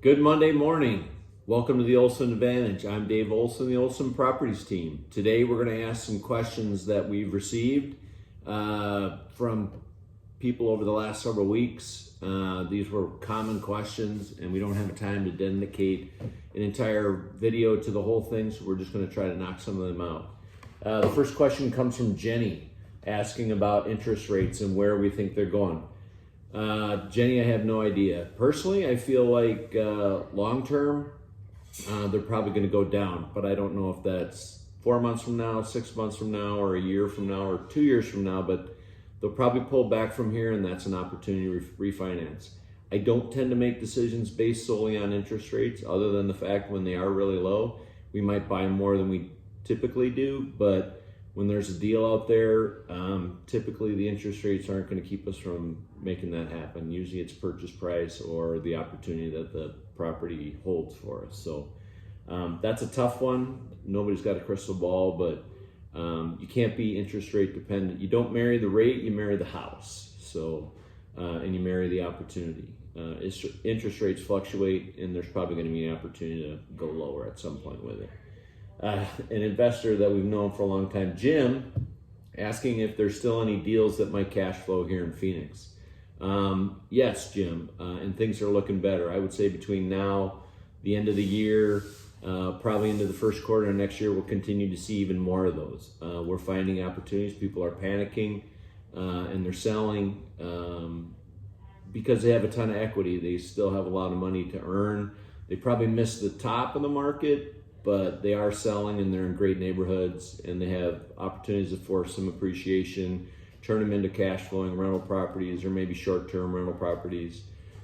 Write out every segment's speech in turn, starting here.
Good Monday morning. Welcome to the Olson Advantage. I'm Dave Olson, the Olson Properties team. Today we're going to ask some questions that we've received from people over the last several weeks. These were common questions and we don't have time to dedicate an entire video to the whole thing, so we're just going to try to knock some of them out. The first question comes from Jenny, asking about interest rates and where we think they're going. Jenny, I have no idea. Personally, I feel like long term, they're probably going to go down, but I don't know if that's 4 months from now, 6 months from now, or a year from now, or 2 years from now, but they'll probably pull back from here, and that's an opportunity to refinance. I don't tend to make decisions based solely on interest rates, other than the fact when they are really low, we might buy more than we typically do, but when there's a deal out there, typically the interest rates aren't going to keep us from making that happen. Usually it's purchase price or the opportunity that the property holds for us. So that's a tough one. Nobody's got a crystal ball, but you can't be interest rate dependent. You don't marry the rate, you marry the house. So, and you marry the opportunity. Interest rates fluctuate, and there's probably going to be an opportunity to go lower at some point with it. An investor that we've known for a long time, Jim, asking if there's still any deals that might cash flow here in Phoenix. Yes, Jim, and things are looking better. I would say between now, the end of the year, probably into the first quarter of next year, we'll continue to see even more of those. We're finding opportunities. People are panicking and they're selling because they have a ton of equity. They still have a lot of money to earn. They probably missed the top of the market, but they are selling and they're in great neighborhoods and they have opportunities to force some appreciation, turn them into cash flowing rental properties or maybe short-term rental properties.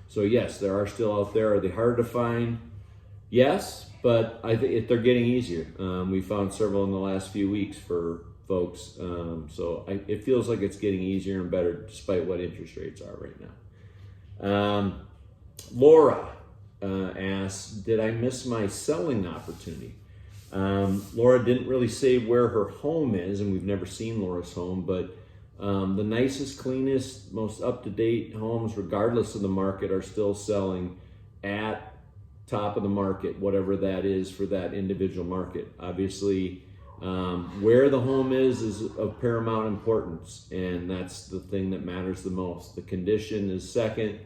So yes, there are still out there. Are they hard to find? Yes, but I think they're getting easier. We found several in the last few weeks for folks. It feels like it's getting easier and better despite what interest rates are right now. Laura asks, did I miss my selling opportunity? Laura didn't really say where her home is, and we've never seen Laura's home, but the nicest, cleanest, most up-to-date homes, regardless of the market, are still selling at top of the market, whatever that is for that individual market. Obviously, where the home is of paramount importance, and that's the thing that matters the most. The condition is second.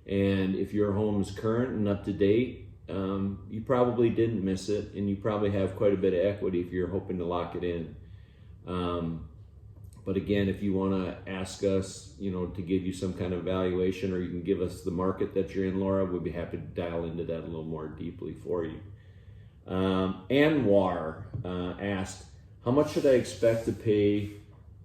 And if your home is current and up to date, you probably didn't miss it, and you probably have quite a bit of equity if you're hoping to lock it in. But again, if you want to ask us, to give you some kind of evaluation, or you can give us the market that you're in, Laura, we'd be happy to dial into that a little more deeply for you. Anwar asked, how much should I expect to pay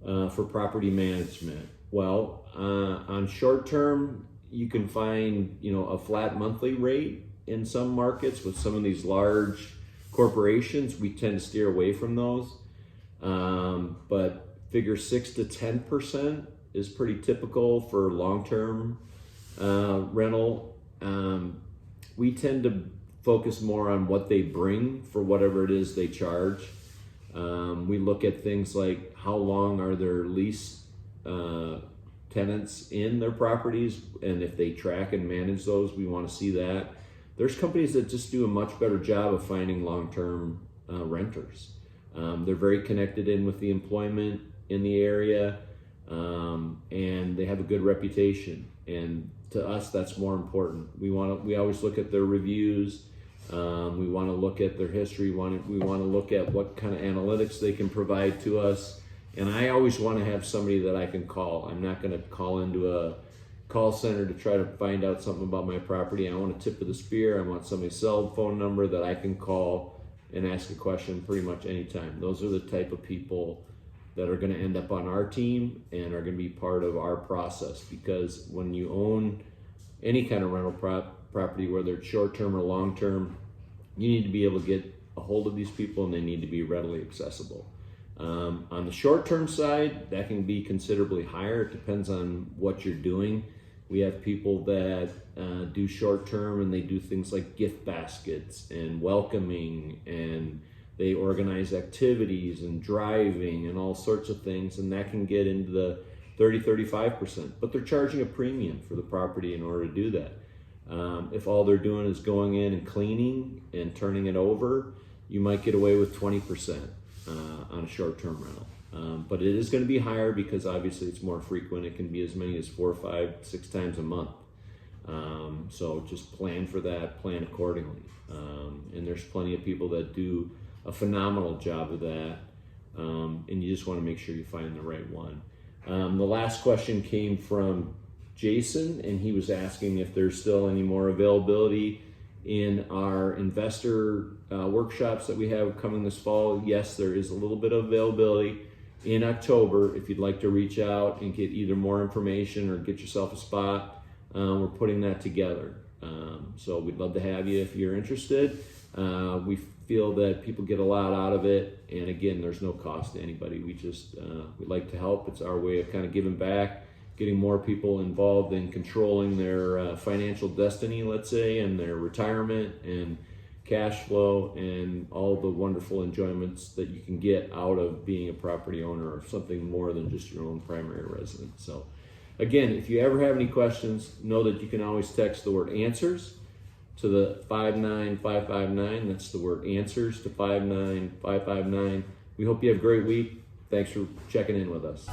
for property management? Well, on short term, you can find, a flat monthly rate in some markets. With some of these large corporations, we tend to steer away from those. But figure 6 to 10% is pretty typical for long-term rental. We tend to focus more on what they bring for whatever it is they charge. We look at things like how long are their lease tenants in their properties, and if they track and manage those, we want to see that. There's companies that just do a much better job of finding long-term renters. They're very connected in with the employment in the area, and they have a good reputation. And to us, that's more important. We always look at their reviews. We want to look at their history. We want to look at what kind of analytics they can provide to us. And I always want to have somebody that I can call. I'm not going to call into a call center to try to find out something about my property. I want a tip of the spear. I want somebody's cell phone number that I can call and ask a question pretty much anytime. Those are the type of people that are going to end up on our team and are going to be part of our process. Because when you own any kind of rental property, whether it's short-term or long-term, you need to be able to get a hold of these people, and they need to be readily accessible. On the short-term side, that can be considerably higher. It depends on what you're doing. We have people that do short-term, and they do things like gift baskets and welcoming, and they organize activities and driving and all sorts of things, and that can get into the 30-35%, but they're charging a premium for the property in order to do that. If all they're doing is going in and cleaning and turning it over, you might get away with 20% on a short-term rental. But it is going to be higher because obviously it's more frequent. It can be as many as 4, 5, 6 times a month. So just plan for that, plan accordingly. And there's plenty of people that do a phenomenal job of that. And you just want to make sure you find the right one. The last question came from Jason, and he was asking if there's still any more availability in our investor workshops that we have coming this fall. Yes, there is a little bit of availability in October. If you'd like to reach out and get either more information or get yourself a spot, we're putting that together. So we'd love to have you if you're interested. We feel that people get a lot out of it, and again, there's no cost to anybody. We like to help. It's our way of kind of giving back, getting more people involved in controlling their financial destiny, let's say, and their retirement and cash flow and all the wonderful enjoyments that you can get out of being a property owner or something more than just your own primary residence. So again, if you ever have any questions, know that you can always text the word answers to the 59559. That's the word answers to 59559. We hope you have a great week. Thanks for checking in with us.